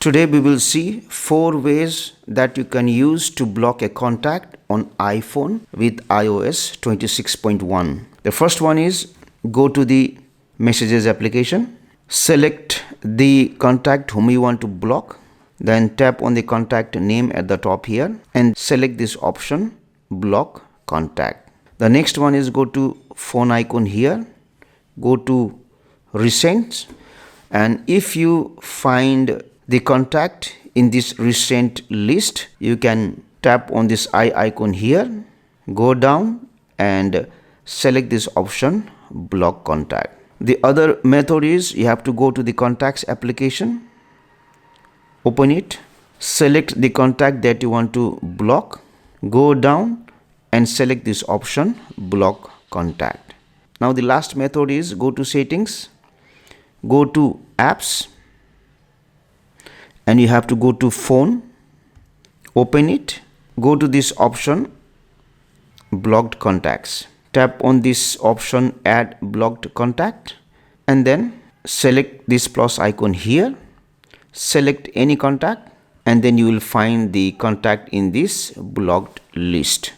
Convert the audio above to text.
Today we will see 4 ways that you can use to block a contact on iPhone with iOS 26.1. The first one is go to the Messages application, select the contact whom you want to block, then tap on the contact name at the top here and select this option, block contact. The next one is go to phone icon here, go to recent, and if you find the contact in this recent list, you can tap on this eye icon here, go down and select this option, block contact. The other method is you have to go to the contacts application, open it, select the contact that you want to block, go down and select this option, block contact. Now the last method is go to settings, go to apps, and you have to go to phone, open it, go to this option, blocked contacts. Tap on this option, add blocked contact, and then select this plus icon here, select any contact, and then you will find the contact in this blocked list.